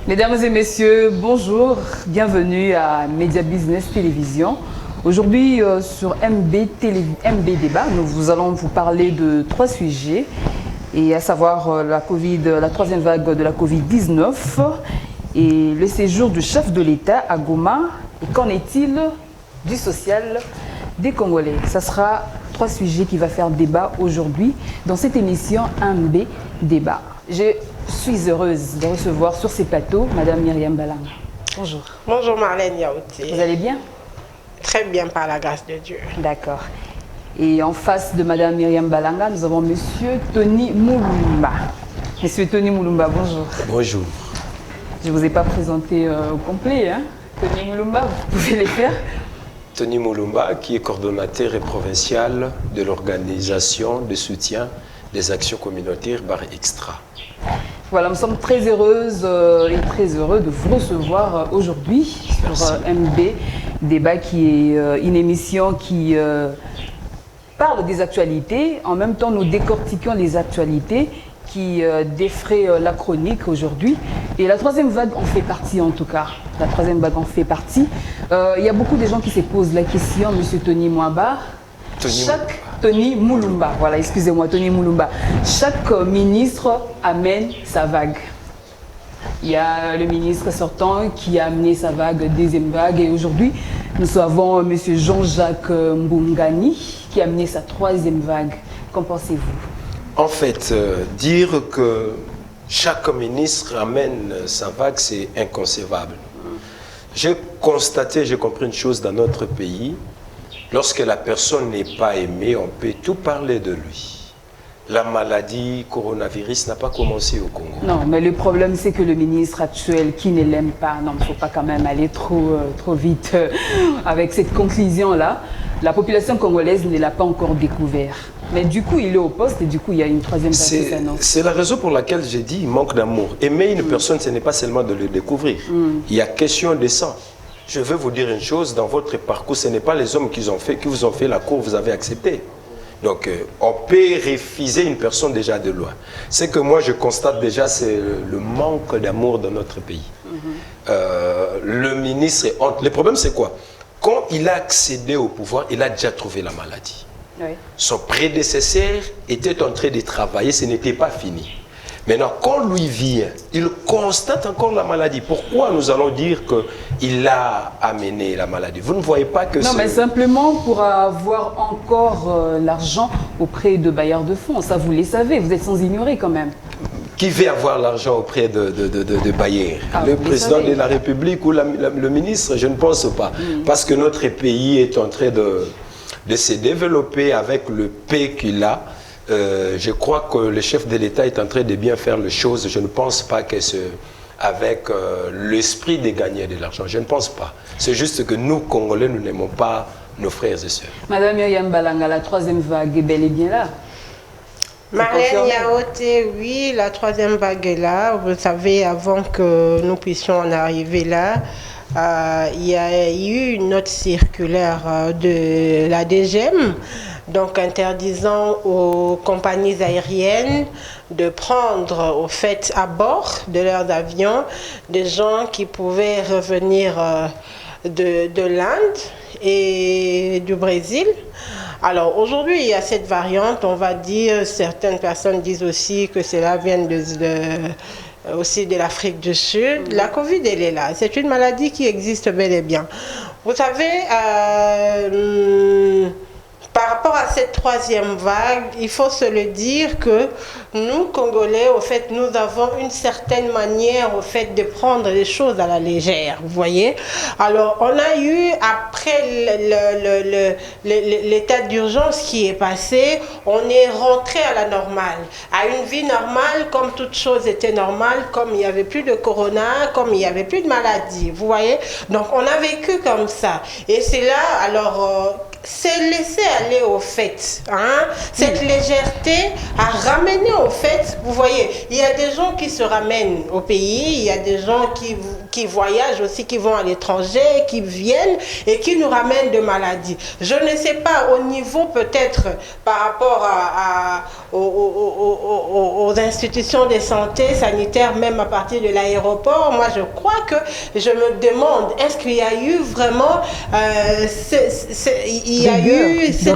Mesdames et messieurs, bonjour, bienvenue à Média Business Télévision. Aujourd'hui sur MB Débat, nous allons vous parler de 3 sujets, et à savoir la troisième vague de la Covid-19 et le séjour du chef de l'État à Goma. Et qu'en est-il du social des Congolais? Ça sera 3 sujets qui vont faire débat aujourd'hui dans cette émission MB Débat. Je suis heureuse de recevoir sur ces plateaux Madame Myriam Balanga. Bonjour. Bonjour Marlène Yaoté. Vous allez bien? Très bien, par la grâce de Dieu. D'accord. Et en face de Madame Myriam Balanga, nous avons Monsieur Tony Moulumba. Monsieur Tony Moulumba, bonjour. Bonjour. Je ne vous ai pas présenté au complet, hein? Tony Moulumba, vous pouvez les faire? Tony Moulumba, qui est coordonnateur provincial de l'organisation de soutien des actions communautaires Bar Extra. Voilà, nous sommes très heureuses et très heureux de vous recevoir aujourd'hui sur MB Débat, qui est une émission qui parle des actualités. En même temps, nous décortiquons les actualités qui défraient la chronique aujourd'hui. Et la troisième vague en fait partie, en tout cas. La troisième vague en fait partie. Il y a beaucoup de gens qui se posent la question, Monsieur Tony Moulumba. Tony Moulumba, voilà, excusez-moi, Tony Moulumba. Chaque ministre amène sa vague. Il y a le ministre sortant qui a amené sa vague, deuxième vague, et aujourd'hui, nous avons M. Jean-Jacques Mbungani qui a amené sa troisième vague. Qu'en pensez-vous? En fait, dire que chaque ministre amène sa vague, c'est inconcevable. J'ai constaté, j'ai compris une chose dans notre pays. Lorsque la personne n'est pas aimée, on peut tout parler de lui. La maladie coronavirus n'a pas commencé au Congo. Non, mais le problème, c'est que le ministre actuel, qui ne l'aime pas, non, il ne faut pas quand même aller trop vite avec cette conclusion-là. La population congolaise ne l'a pas encore découvert. Mais du coup, il est au poste et du coup, il y a une troisième vague qui s'annonce. C'est la raison pour laquelle j'ai dit il manque d'amour. Aimer une personne, ce n'est pas seulement de le découvrir. Il y a question de sang. Je veux vous dire une chose, dans votre parcours, ce n'est pas les hommes qui vous ont fait la cour, vous avez accepté. Donc, on peut refuser une personne déjà de loin. Ce que moi, je constate déjà, c'est le manque d'amour dans notre pays. Le ministre est honte. Le problème, c'est quoi? Quand il a accédé au pouvoir, il a déjà trouvé la maladie. Oui. Son prédécesseur était en train de travailler, ce n'était pas fini. Maintenant, quand lui vient, il constate encore la maladie. Pourquoi nous allons dire qu'il a amené la maladie? Vous ne voyez pas que... Non, mais simplement pour avoir encore l'argent auprès de bailleurs de fonds. Ça, vous les savez, vous êtes sans ignorer quand même. Qui veut avoir l'argent auprès de bailleurs? Le président de la République ou le ministre? Je ne pense pas. Parce que notre pays est en train de se développer avec le paix qu'il a. Je crois que le chef de l'État est en train de bien faire les choses. Je ne pense pas que c'est avec l'esprit de gagner de l'argent. Je ne pense pas. C'est juste que nous, Congolais, nous n'aimons pas nos frères et sœurs. Madame Myriam Balanga, la troisième vague est bel et bien là. Marlène Yaoté, oui, la troisième vague est là. Vous savez, avant que nous puissions en arriver là, il y a eu une note circulaire de la DGM, donc interdisant aux compagnies aériennes de prendre au fait à bord de leurs avions des gens qui pouvaient revenir de l'Inde et du Brésil. Alors aujourd'hui, il y a cette variante, on va dire, certaines personnes disent aussi que cela vient aussi de l'Afrique du Sud. La Covid, elle est là. C'est une maladie qui existe bel et bien. Vous savez, par rapport à cette troisième vague, il faut se le dire que nous, Congolais, au fait, nous avons une certaine manière, au fait, de prendre les choses à la légère, vous voyez. Alors, on a eu, après l'état d'urgence qui est passé, on est rentré à la normale, à une vie normale, comme toute chose était normale, comme il n'y avait plus de corona, comme il n'y avait plus de maladie, vous voyez. Donc, on a vécu comme ça. Et c'est là, alors... c'est laisser aller au fait, hein? Cette légèreté à ramener au fait, vous voyez, il y a des gens qui se ramènent au pays, il y a des gens qui voyagent aussi, qui vont à l'étranger, qui viennent et qui nous ramènent de maladies. Je ne sais pas, au niveau peut-être par rapport aux institutions de santé sanitaire, même à partir de l'aéroport, moi je crois que je me demande, est-ce qu'il y a eu vraiment cette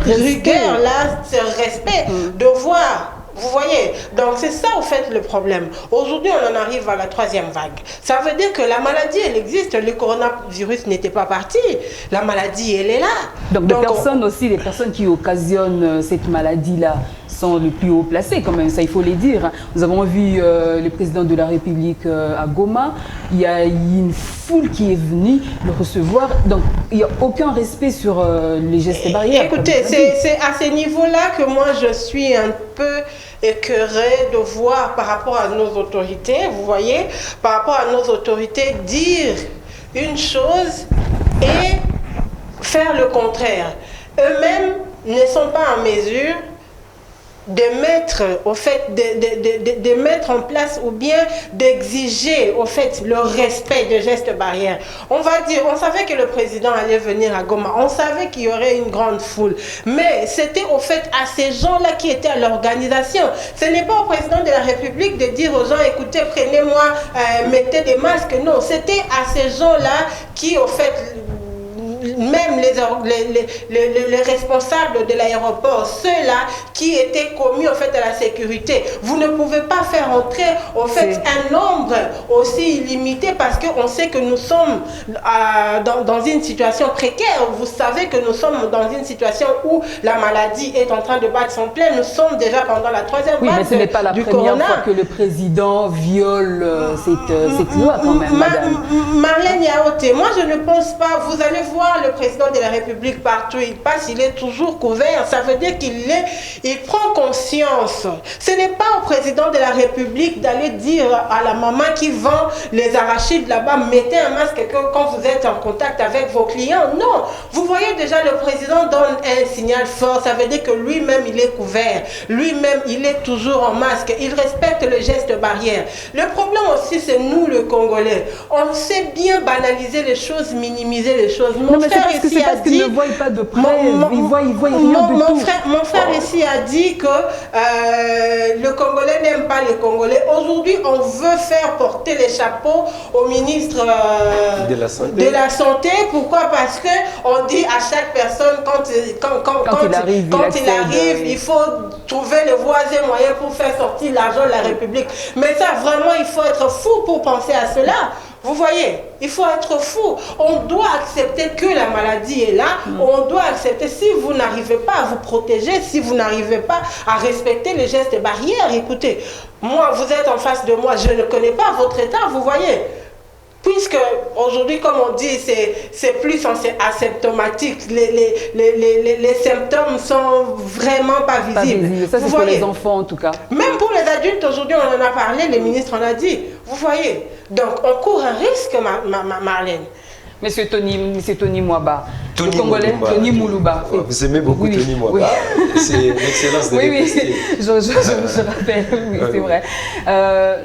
rigueur-là, ce respect de voir. Vous voyez, donc c'est ça au fait le problème. Aujourd'hui, on en arrive à la 3e vague. Ça veut dire que la maladie, elle existe. Le coronavirus n'était pas parti. La maladie, elle est là. Donc les personnes qui occasionnent cette maladie-là sont les plus haut placés quand même, ça il faut les dire. Nous avons vu le président de la République à Goma, il y a une foule qui est venue le recevoir, donc il n'y a aucun respect sur les gestes barrières. Écoutez, c'est à ce niveau-là que moi je suis un peu écœurée de voir par rapport à nos autorités, vous voyez, par rapport à nos autorités dire une chose et faire le contraire. Eux-mêmes ne sont pas en mesure de mettre au fait de mettre en place ou bien d'exiger au fait le respect des gestes barrières. On va dire, on savait que le président allait venir à Goma, on savait qu'il y aurait une grande foule, mais c'était au fait à ces gens-là qui étaient à l'organisation. Ce n'est pas au président de la République de dire aux gens, écoutez, prenez-moi, mettez des masques. Non, c'était à ces gens-là qui au fait même les responsables de l'aéroport, ceux-là qui étaient commis au fait à la sécurité. Vous ne pouvez pas faire entrer au fait un nombre aussi illimité parce qu'on sait que nous sommes dans une situation précaire. Vous savez que nous sommes dans une situation où la maladie est en train de battre son plein. Nous sommes déjà pendant la 3e vague. Oui, mais ce n'est pas la première fois que le président viole cette loi quand même, madame. Marlène Yaoté, moi je ne pense pas, vous allez voir le président de la République partout il passe, il est toujours couvert. Ça veut dire il prend conscience. Ce n'est pas au président de la République d'aller dire à la maman qui vend les arachides là-bas, mettez un masque quand vous êtes en contact avec vos clients. Non, vous voyez déjà le président donne un signal fort. Ça veut dire que lui-même il est couvert. Lui-même il est toujours en masque. Il respecte le geste barrière. Le problème aussi c'est nous le Congolais. On sait bien banaliser les choses, minimiser les choses. Non, mais c'est parce qu'ils ne voient pas de preuves, ils voient rien du tout. Mon frère ici a dit que le Congolais n'aime pas les Congolais. Aujourd'hui, on veut faire porter les chapeaux au ministre de la Santé. Pourquoi? Parce qu'on dit à chaque personne, quand il arrive, il faut trouver les voies et moyens pour faire sortir l'argent de la République. Mais ça, vraiment, il faut être fou pour penser à cela. Vous voyez, il faut être fou. On doit accepter que la maladie est là. On doit accepter, si vous n'arrivez pas à vous protéger, si vous n'arrivez pas à respecter les gestes barrières, écoutez, moi, vous êtes en face de moi, je ne connais pas votre état, vous voyez. Puisque aujourd'hui, comme on dit, c'est plus asymptomatique. Les symptômes sont vraiment pas visibles. Ça, c'est pour les enfants en tout cas. Même pour les adultes, aujourd'hui, on en a parlé, le ministre en a dit. Vous voyez. Donc, on court un risque, Marlène. Monsieur Tony Mwaba, Tony le Congolais, Moulouba. Tony Moulouba. Vous aimez beaucoup Oui, Tony Mwaba. oui. C'est l'excellence de Oui, je rappelle, oui, c'est vrai.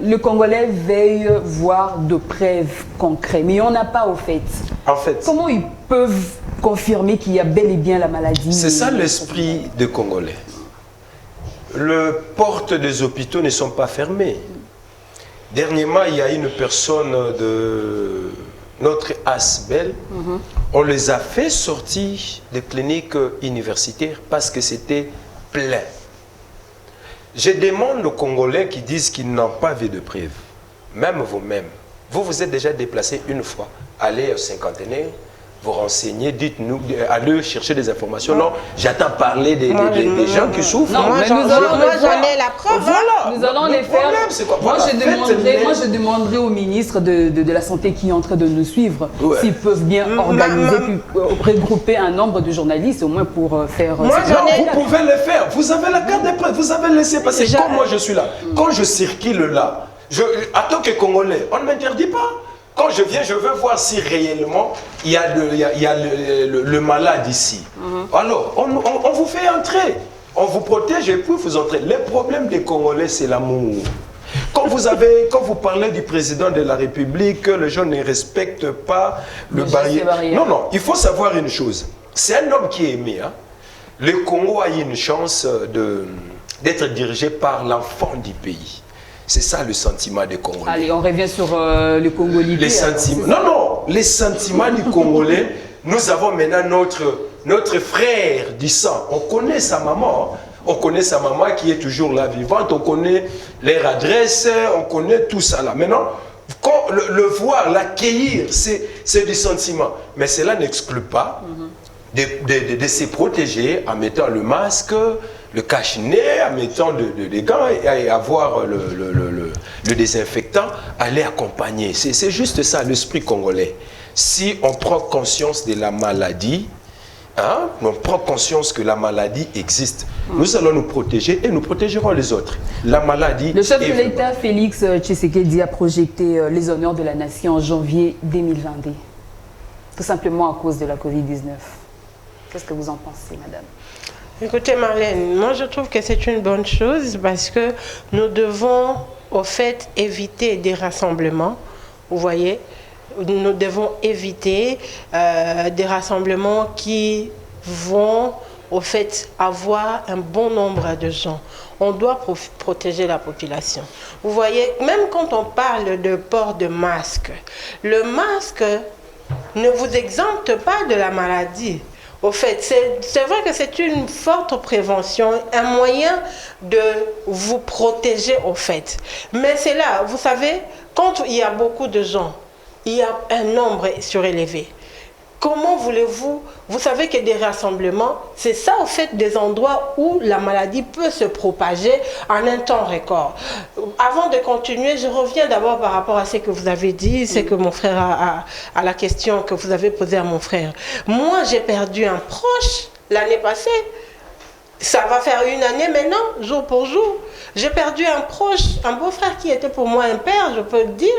Le Congolais veille voir de preuves concrètes, mais on n'a pas au fait. En fait, Comment ils peuvent confirmer qu'il y a bel et bien la maladie? c'est ça l'esprit des Congolais. Les portes des hôpitaux ne sont pas fermées. Dernièrement, il y a une personne de notre ASBEL, on les a fait sortir des cliniques universitaires parce que c'était plein. Je demande aux Congolais qui disent qu'ils n'ont pas vu de preuves, même vous-même, vous êtes déjà déplacé une fois, allez au cinquantenaire, vous renseignez, dites-nous, allez chercher des informations. Non, j'attends parler des gens qui souffrent. Non, moi, j'en ai la preuve. Voilà. Nous allons les faire. Moi, je demanderai au ministre de la Santé qui est en train de nous suivre s'ils peuvent bien organiser, puis regrouper un nombre de journalistes, au moins pour faire... Vous pouvez le faire. Vous avez la carte de preuve. Vous avez laissé passer. Comme moi, je suis là. Quand je circule là, en tant que Congolais, on ne m'interdit pas. Quand je viens, je veux voir si réellement il y a le malade ici. Alors, on vous fait entrer. On vous protège et puis vous entrez. Le problème des Congolais, c'est l'amour. Quand vous parlez du président de la République, que les gens ne respectent pas le barrière. Non, non, il faut savoir une chose. C'est un homme qui est aimé. Hein. Le Congo a eu une chance d'être dirigé par l'enfant du pays. C'est ça le sentiment des Congolais. Allez, on revient sur le Congo libre. Les sentiments. Non, non, les sentiments du Congolais. Nous avons maintenant notre frère du sang. On connaît sa maman. Hein. On connaît sa maman qui est toujours là vivante. On connaît leur adresse. On connaît tout ça là. Maintenant, quand le voir, l'accueillir, c'est du sentiment. Mais cela n'exclut pas de se protéger en mettant le masque, le cache-nez, en mettant des gants et avoir le désinfectant, aller accompagner. C'est juste ça, l'esprit congolais. Si on prend conscience de la maladie, hein, on prend conscience que la maladie existe, nous allons nous protéger et nous protégerons les autres. La maladie. Le chef de l'État, Félix Tshisekedi, a projeté les honneurs de la nation en janvier 2022, tout simplement à cause de la Covid-19. Qu'est-ce que vous en pensez, madame? Écoutez, Marlène, moi je trouve que c'est une bonne chose parce que nous devons, au fait, éviter des rassemblements. Vous voyez, nous devons éviter des rassemblements qui vont, au fait, avoir un bon nombre de gens. On doit protéger la population. Vous voyez, même quand on parle de port de masque, le masque ne vous exempte pas de la maladie. Au fait, c'est vrai que c'est une forte prévention, un moyen de vous protéger au fait. Mais c'est là, vous savez, quand il y a beaucoup de gens, il y a un nombre surélevé. Comment voulez-vous, vous savez que des rassemblements, c'est ça au fait des endroits où la maladie peut se propager en un temps record. Avant de continuer, je reviens d'abord par rapport à ce que vous avez dit, c'est que mon frère à la question que vous avez posée à mon frère. Moi, j'ai perdu un proche l'année passée. Ça va faire une année maintenant, jour pour jour. J'ai perdu un proche, un beau-frère qui était pour moi un père, je peux le dire.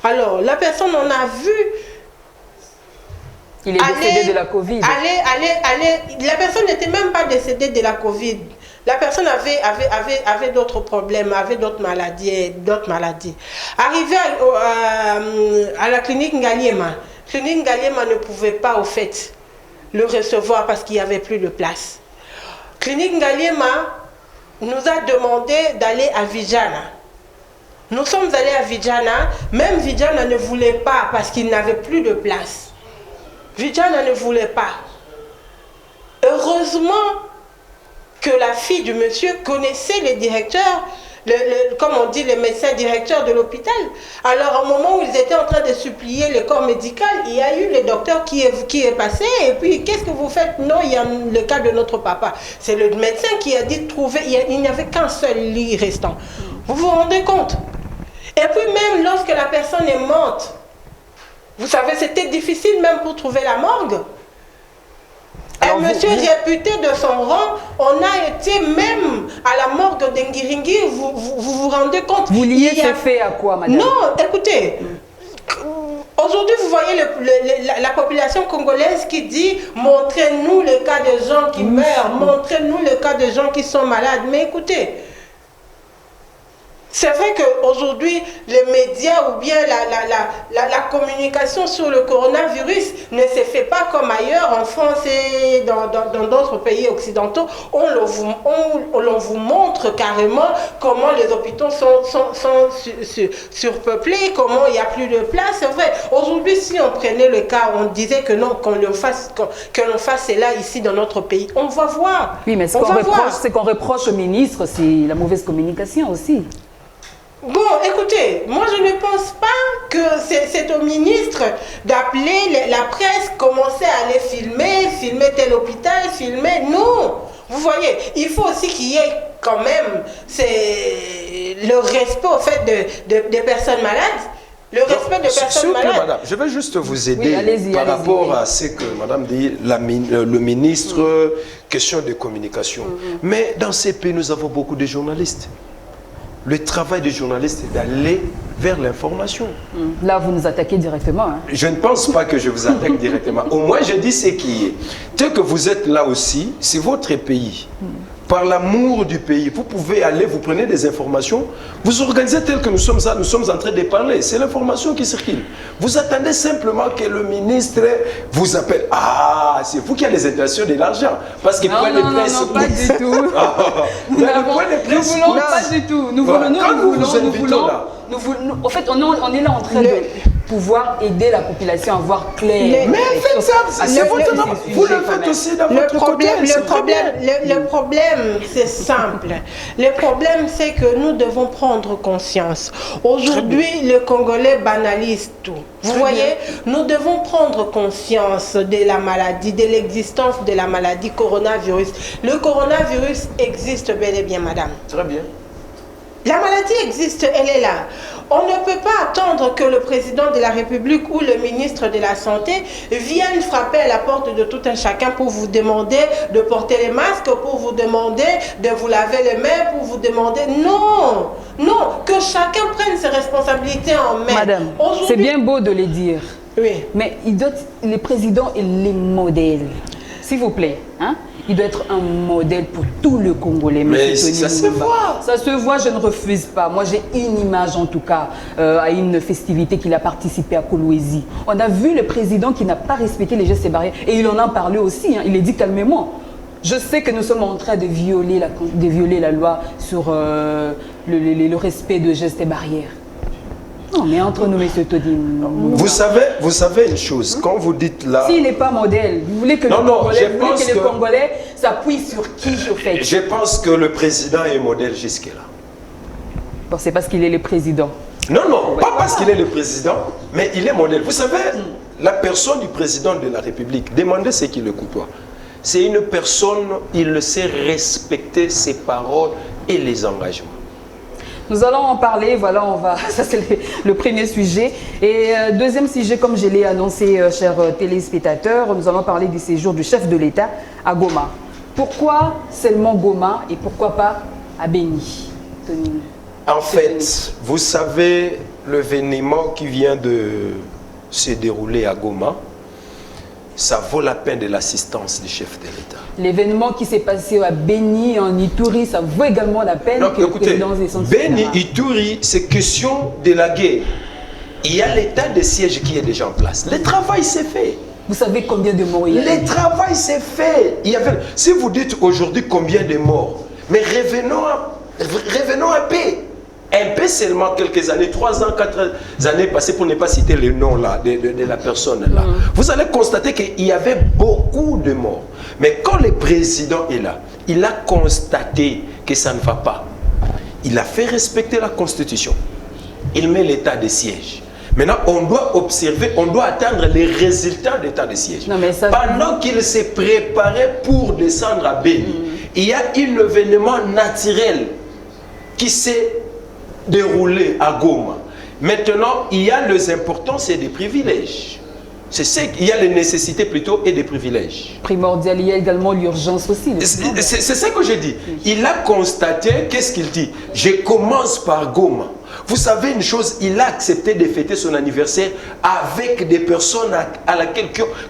Alors, la personne, on a vu. Il est décédé de la Covid. La personne n'était même pas décédée de la Covid. La personne avait d'autres problèmes, avait d'autres maladies. Arrivé à la clinique Ngaliema ne pouvait pas, au fait, le recevoir parce qu'il n'y avait plus de place. Clinique Ngaliema nous a demandé d'aller à Vijana. Nous sommes allés à Vijana, même Vijana ne voulait pas parce qu'il n'avait plus de place. Vijana ne voulait pas. Heureusement que la fille du monsieur connaissait les directeurs, comme on dit, les médecins directeurs de l'hôpital. Alors, au moment où ils étaient en train de supplier le corps médical, il y a eu le docteur qui est passé. Et puis, qu'est-ce que vous faites? Non, il y a le cas de notre papa. C'est le médecin qui a dit de trouver, il n'y avait qu'un seul lit restant. Vous vous rendez compte? Et puis, même lorsque la personne est morte, vous savez, c'était difficile même pour trouver la morgue. Alors, un monsieur réputé de son rang, on a été même à la morgue d'Engiringi, vous rendez compte? Vous liez ce fait à quoi, madame? Non, écoutez, aujourd'hui vous voyez la population congolaise qui dit « Montrez-nous le cas de gens qui meurent, montrez-nous le cas de gens qui sont malades ». Mais écoutez, c'est vrai qu'aujourd'hui, les médias ou bien la communication sur le coronavirus ne se fait pas comme ailleurs, en France et dans d'autres pays occidentaux. On vous montre carrément comment les hôpitaux sont surpeuplés, comment il n'y a plus de place. C'est vrai, aujourd'hui, si on prenait le cas, on disait que non, que l'on fasse cela ici dans notre pays, on va voir. Oui, mais ce qu'on reproche au ministre, c'est la mauvaise communication aussi. Bon, écoutez, moi je ne pense pas que c'est au ministre d'appeler la presse, commencer à aller filmer tel hôpital, filmer. Non, vous voyez, il faut aussi qu'il y ait quand même le respect au fait des personnes malades. Le respect des personnes malades. Madame, je vais juste vous aider par rapport à ce que madame dit, le ministre, question de communication. Mais dans ces pays, nous avons beaucoup de journalistes. Le travail des journalistes est d'aller vers l'information. Là, vous nous attaquez directement. Hein. Je ne pense pas que je vous attaque directement. Au moins, je dis ce qui est. Tel que vous êtes là aussi, c'est votre pays. par l'amour du pays, vous pouvez aller, vous prenez des informations, vous organisez tel que nous sommes en train de parler. C'est l'information qui circule. Vous attendez simplement que le ministre vous appelle. Ah, c'est vous qui avez les intentions de l'argent. Parce que non, pas du tout. Nous voulons pas du tout. Nous voulons. En fait, on est là en train de pouvoir aider la population à voir clair. Mais faites ça, vous le faites aussi dans votre côté. Le problème, c'est simple. Le problème, c'est que nous devons prendre conscience. Aujourd'hui, le Congolais banalise tout. Vous voyez, nous devons prendre conscience de la maladie, de l'existence de la maladie coronavirus. Le coronavirus existe bel et bien, madame. Très bien. La maladie existe, elle est là. On ne peut pas attendre que le président de la République ou le ministre de la Santé viennent frapper à la porte de tout un chacun pour vous demander de porter les masques, pour vous demander de vous laver les mains, pour vous demander... Non, non, que chacun prenne ses responsabilités en main. Madame, c'est bien beau de le dire. Oui. Mais les présidents et les modèles, s'il vous plaît, hein? Il doit être un modèle pour tout le Congolais. Mais ça se voit. Ça se voit, je ne refuse pas. Moi, j'ai une image, en tout cas, à une festivité qu'il a participé à Kolwezi. On a vu le président qui n'a pas respecté les gestes et barrières. Et il en a parlé aussi. Hein. Il a dit calmement. Je sais que nous sommes en train de violer la loi sur le respect de gestes et barrières. Non, mais entre nous, M. Todine... Vous savez une chose, quand vous dites là... S'il n'est pas modèle, vous voulez que les Congolais s'appuient sur qui, au fait? Je pense que le président est modèle jusque-là. Bon, c'est parce qu'il est le président. Non, pas parce qu'il est le président, mais il est modèle. Vous savez, la personne du président de la République, demandez ce qui le côtoie. C'est une personne, il sait respecter ses paroles et les engagements. Nous allons en parler, voilà, ça c'est le premier sujet. Et deuxième sujet, comme je l'ai annoncé, chers téléspectateurs, nous allons parler du séjour du chef de l'État à Goma. Pourquoi seulement Goma et pourquoi pas à Béni? En fait, vous savez, l'événement qui vient de se dérouler à Goma, ça vaut la peine de l'assistance du chef de l'État. L'événement qui s'est passé à Béni, en Ituri, ça vaut également la peine que le président Béni, Ituri, c'est question de la guerre. Il y a l'état de siège qui est déjà en place. Le travail s'est fait. Vous savez combien de morts il y a? Le travail s'est fait. Si vous dites aujourd'hui combien de morts, mais revenons un peu. Un peu seulement quelques années, 3 ans, 4 années passées, pour ne pas citer le nom là, de la personne là. Vous allez constater qu'il y avait beaucoup de morts. Mais quand le président est là, il a constaté que ça ne va pas. Il a fait respecter la Constitution. Il met l'état de siège. Maintenant, on doit observer, on doit attendre les résultats de l'état de siège. Non, mais ça... Pendant qu'il s'est préparé pour descendre à Béni, il y a un événement naturel qui s'est déroulé à Goma. Maintenant, il y a les importances et des privilèges. C'est ça qu'il y a les nécessités plutôt et des privilèges. Primordial, il y a également l'urgence aussi. C'est ça que j'ai dit. Il a constaté, qu'est-ce qu'il dit? Je commence par Goma. Vous savez une chose, il a accepté de fêter son anniversaire avec des personnes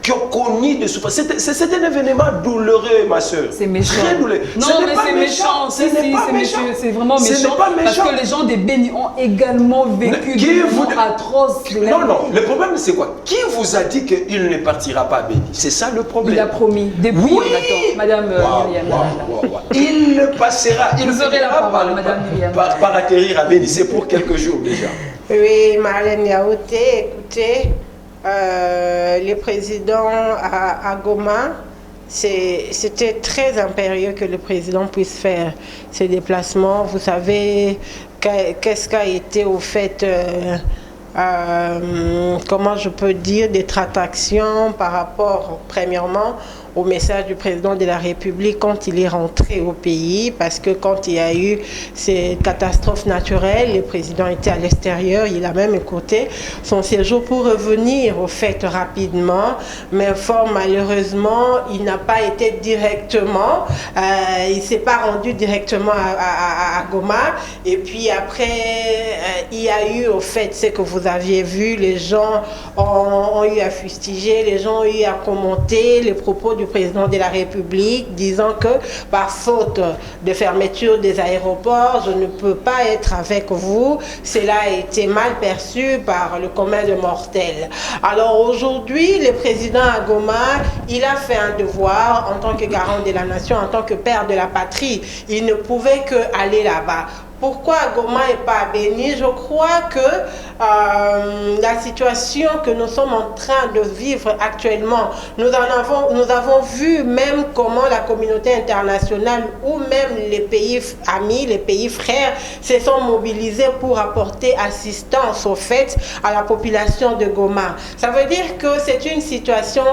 qui ont connu des souffrances. C'est un événement douloureux, ma soeur. C'est méchant. Très douloureux. Non, mais c'est méchant. C'est vraiment méchant. Parce que les gens des Béni ont également vécu des moments atroces. Non, le problème c'est quoi? Qui vous a dit qu'il ne partira pas à Béni? C'est ça le problème. Il a promis. Depuis, oui. on attend. Madame Myriam. Il ne passera. Vous aurez la parole, Madame Myriam. Par atterrir à Béni. C'est pour quelques jours déjà. Oui, Marlène Yaoté, écoutez, le président à Goma, c'était très impérieux que le président puisse faire ces déplacements. Vous savez, qu'est-ce qu'a été au fait, comment je peux dire, des tractations par rapport, premièrement, au message du président de la République quand il est rentré au pays, parce que quand il y a eu ces catastrophes naturelles, le président était à l'extérieur, il a même écouté son séjour pour revenir au fait rapidement, mais fort malheureusement, il n'a pas été directement, il ne s'est pas rendu directement à Goma, et puis après, il y a eu au fait ce que vous aviez vu, les gens ont eu à fustiger, les gens ont eu à commenter les propos du du président de la République disant que par faute de fermeture des aéroports, je ne peux pas être avec vous. Cela a été mal perçu par le commun des mortels. Alors aujourd'hui, le président à Goma, il a fait un devoir en tant que garant de la nation, en tant que père de la patrie. Il ne pouvait que aller là-bas. Pourquoi Goma n'est pas à Béni? Je crois que la situation que nous sommes en train de vivre actuellement, nous avons vu même comment la communauté internationale ou même les pays amis, les pays frères se sont mobilisés pour apporter assistance au fait à la population de Goma. Ça veut dire que c'est une situation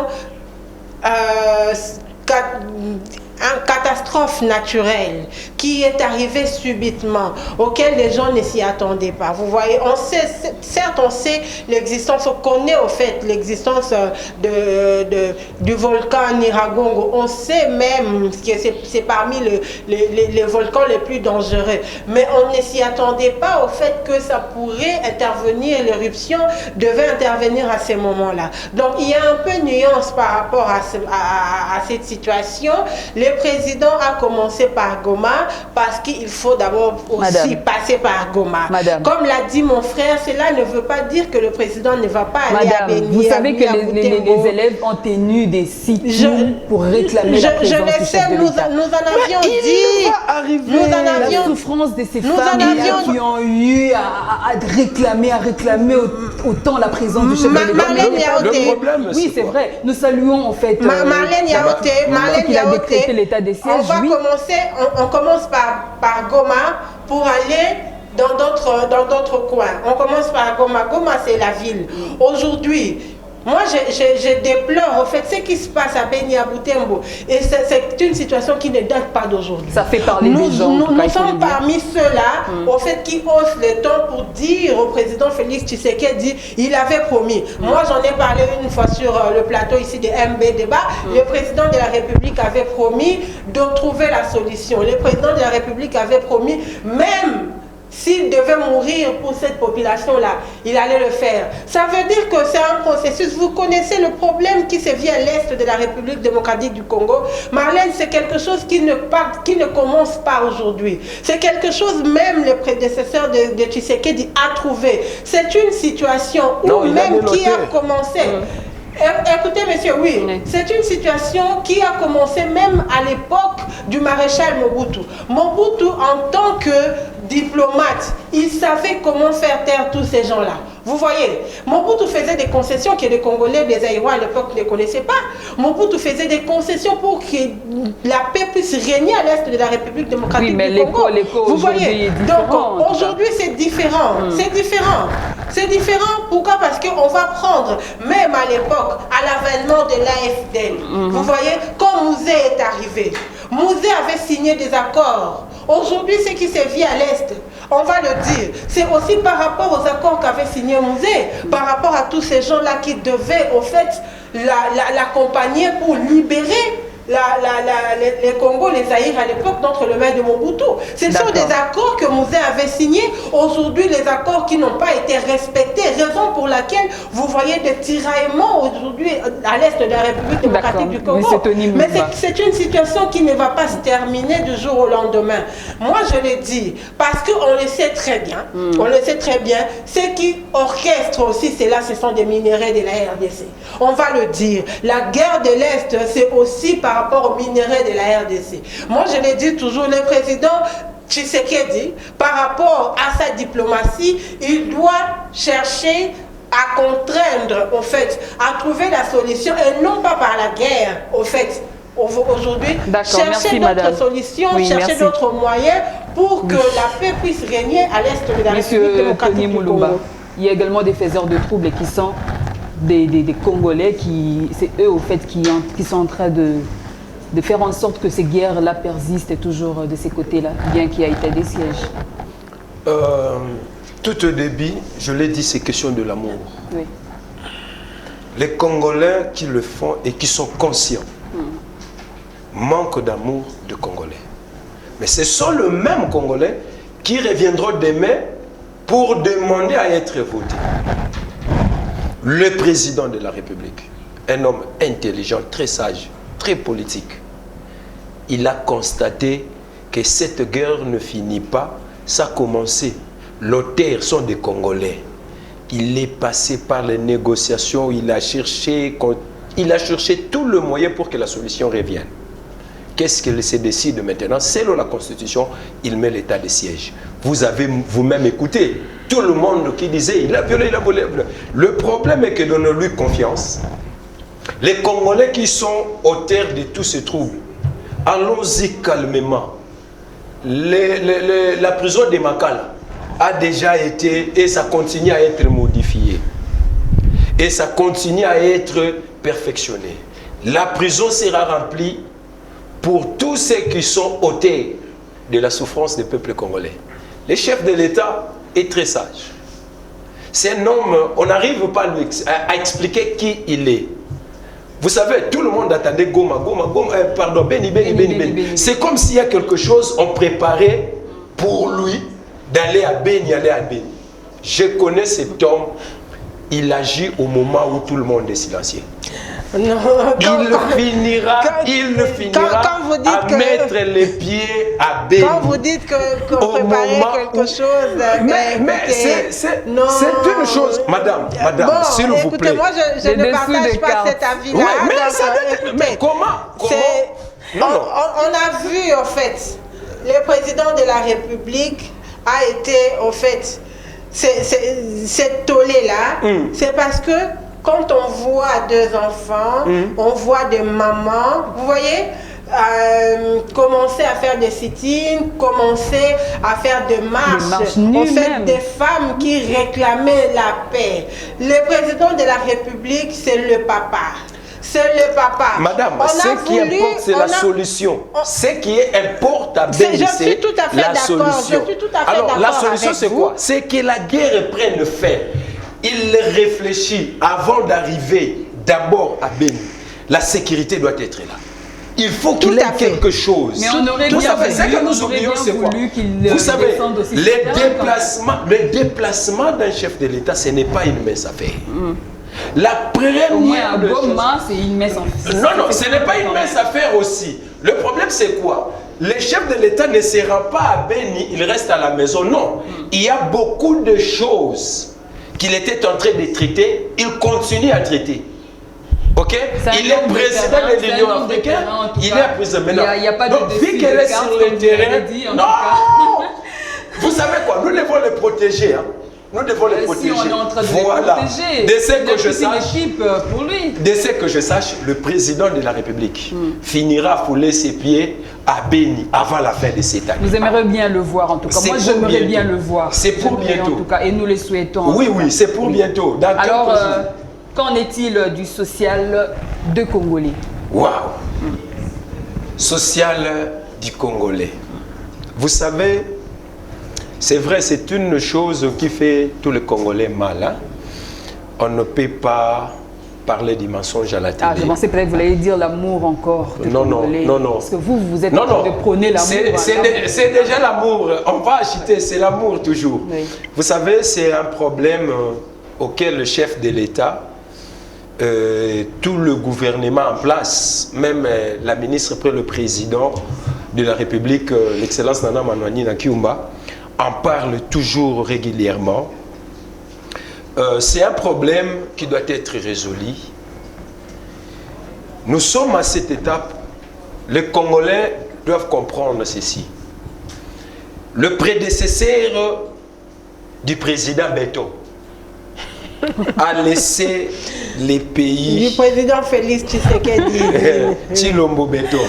une catastrophe naturelle qui est arrivée subitement, auquel les gens ne s'y attendaient pas. Vous voyez, on sait, certes on sait l'existence, on connaît au fait l'existence du volcan Nyiragongo. On sait même que c'est parmi les volcans les plus dangereux. Mais on ne s'y attendait pas au fait que ça pourrait intervenir, l'éruption devait intervenir à ces moments-là. Donc il y a un peu de nuance par rapport à cette situation. Le président a commencé par Goma parce qu'il faut d'abord aussi passer par Goma. Comme l'a dit mon frère, cela ne veut pas dire que le président ne va pas aller à Béni. Vous savez que les élèves ont tenu des sit-ins pour réclamer la présence du chef de l'État. Nous en avions dit. Nous en avions la souffrance de ces femmes qui ont eu à réclamer autant la présence du chef de l'État. Le problème, oui, c'est vrai. Nous saluons en fait Marlène Yaoté, l'état des sièges. On commence par Goma pour aller dans d'autres coins. On commence par Goma. Goma, c'est la ville. Aujourd'hui, moi, je déplore au fait ce qui se passe à Béni à Butembo. Et c'est une situation qui ne date pas d'aujourd'hui. Ça fait parler des gens. Nous sommes parmi ceux-là, au fait, qui haussent le ton pour dire au président Félix Tshisekedi, il avait promis. Moi, j'en ai parlé une fois sur le plateau ici de MB Débat. Le président de la République avait promis de trouver la solution. Le président de la République avait promis, même s'il devait mourir pour cette population-là, il allait le faire. Ça veut dire que c'est un processus. Vous connaissez le problème qui se vit à l'est de la République démocratique du Congo. Marlène, c'est quelque chose qui ne commence pas aujourd'hui. C'est quelque chose même le prédécesseur de Tshisekedi a trouvé. C'est une situation où même qui a commencé... Écoutez, monsieur, oui, c'est une situation qui a commencé même à l'époque du maréchal Mobutu. Mobutu, en tant que diplomate, il savait comment faire taire tous ces gens-là. Vous voyez, Mobutu faisait des concessions que les Congolais, les Aïrois à l'époque ne connaissaient pas. Mobutu faisait des concessions pour que la paix puisse régner à l'est de la République démocratique du Congo. Vous voyez, donc aujourd'hui c'est différent. C'est différent. C'est différent. Pourquoi? Parce qu'on va prendre, même à l'époque, à l'avènement de l'AFDL. Vous voyez, quand Mouzé est arrivé, Mouzé avait signé des accords. Aujourd'hui, ce qui se vit à l'Est, on va le dire, c'est aussi par rapport aux accords qu'avait signé Mouzé, par rapport à tous ces gens-là qui devaient, au fait, l'accompagner pour libérer les Congo, les Zaïre à l'époque d'entre les mains de Mobutu. Ce sont des accords que Mouzé avait signés. Aujourd'hui, les accords qui n'ont pas été respectés, raison pour laquelle vous voyez des tiraillements aujourd'hui à l'est de la République démocratique du Congo. Mais c'est une situation qui ne va pas se terminer du jour au lendemain. Moi, je le dis, parce qu'on le sait très bien, on le sait très bien, ce qui orchestre aussi cela, ce sont des minéraux de la RDC. On va le dire, la guerre de l'Est, c'est aussi par rapport aux minéraux de la RDC. Moi, je le dis toujours, le président Tshisekedi, par rapport à sa diplomatie, il doit chercher à contraindre, au fait, à trouver la solution, et non pas par la guerre, au fait. Aujourd'hui, chercher d'autres solutions, chercher d'autres moyens pour que la paix puisse régner à l'est de la République démocratique du Congo. Il y a également des faiseurs de troubles qui sont des Congolais, c'est eux au fait qui sont en train de faire en sorte que ces guerres-là persistent toujours de ces côtés-là, bien qu'il y ait été des sièges. Tout au début, je l'ai dit, c'est question de l'amour. Oui. Les Congolais qui le font et qui sont conscients manquent d'amour de Congolais. Mais ce sont les mêmes Congolais qui reviendront demain pour demander à être votés. Le président de la République, un homme intelligent, très sage, très politique. Il a constaté que cette guerre ne finit pas. Ça a commencé. L'auteur sont des Congolais. Il est passé par les négociations, il a cherché tout le moyen pour que la solution revienne. Qu'est-ce qu'il se décide maintenant? Selon la Constitution, il met l'état de siège. Vous avez vous-même écouté tout le monde qui disait il a violé, il a volé. Le problème est que donnons-lui confiance. Les Congolais qui sont auteurs de tous ces troubles, allons-y calmement. La prison de Makala a déjà été, et ça continue à être modifié. Et ça continue à être perfectionné. La prison sera remplie pour tous ceux qui sont auteurs de la souffrance des peuples congolais. Le chef de l'État est très sage. C'est un homme, on n'arrive pas à expliquer qui il est. Vous savez, tout le monde attendait Goma, pardon, Beni. C'est comme s'il y a quelque chose, on préparait pour lui d'aller à Beni, Je connais cet homme, il agit au moment où tout le monde est silencieux. Non, il ne finira à mettre les pieds à Beni. Quand vous dites qu'on préparait quelque chose... Mais c'est une chose, madame, bon, s'il vous plaît. Moi, je ne partage pas cet avis-là. Ouais, mais comment on a vu, en fait, le président de la République a été, en fait, cette tollée-là, c'est parce que quand on voit deux enfants, on voit des mamans, vous voyez, commencer à faire des sit-ins, commencer à faire des marches, en fait, des femmes qui réclamaient la paix. Le président de la République, c'est le papa. C'est le papa. Madame, ce qui importe, c'est la solution. Ce qui importe à Beni, c'est la solution. Alors, la solution, c'est quoi? C'est que la guerre prenne fin. Il réfléchit avant d'arriver d'abord à Beni. La sécurité doit être là. Il faut qu'il ait quelque chose. Mais on aurait bien voulu qu'il vous savez, le déplacement d'un chef de l'État, ce n'est pas une mince affaire. La première de Goma, c'est une mince affaire. Non, ce n'est pas une mince affaire aussi. Le problème, c'est quoi? Le chef de l'État ne se rend pas à Beni, il reste à la maison. Non, il y a beaucoup de choses qu'il était en train de traiter, il continue à traiter. Ok? Il est président de l'Union africaine, il est président maintenant. Il n'y a pas de donc, vu qu'elle est sur le terrain, non! Vous savez quoi? Nous devons les protéger. Hein? Nous devons les protéger. Si on est en train de les protéger, de ce que je sache, pour lui. De ce que je sache, le président de la République finira à fouler ses pieds à Beni avant la fin de cette année. Vous aimeriez bien le voir en tout cas. Moi, j'aimerais bien le voir. C'est pour bientôt. En tout cas, et nous les souhaitons. Oui, c'est pour bientôt. Alors, qu'en est-il du social de Congolais? Waouh! Social du Congolais. Vous savez, c'est vrai, c'est une chose qui fait tous les Congolais mal. Hein? On ne peut pas parler du mensonge à la télé. Je pensais peut-être que vous allez dire l'amour encore. Non. Parce que vous êtes en train de prôner l'amour. C'est déjà l'amour. On va acheter, c'est l'amour toujours. Oui. Vous savez, c'est un problème auquel le chef de l'État, tout le gouvernement en place, même la ministre après le président de la République, l'excellence Nana Manouani Nakiumba, en parle toujours régulièrement. C'est un problème qui doit être résolu. Nous sommes à cette étape. Les Congolais doivent comprendre ceci. Le prédécesseur du président Beto a laissé les pays... Du président Félix Tshisekedi. Chilombo Beto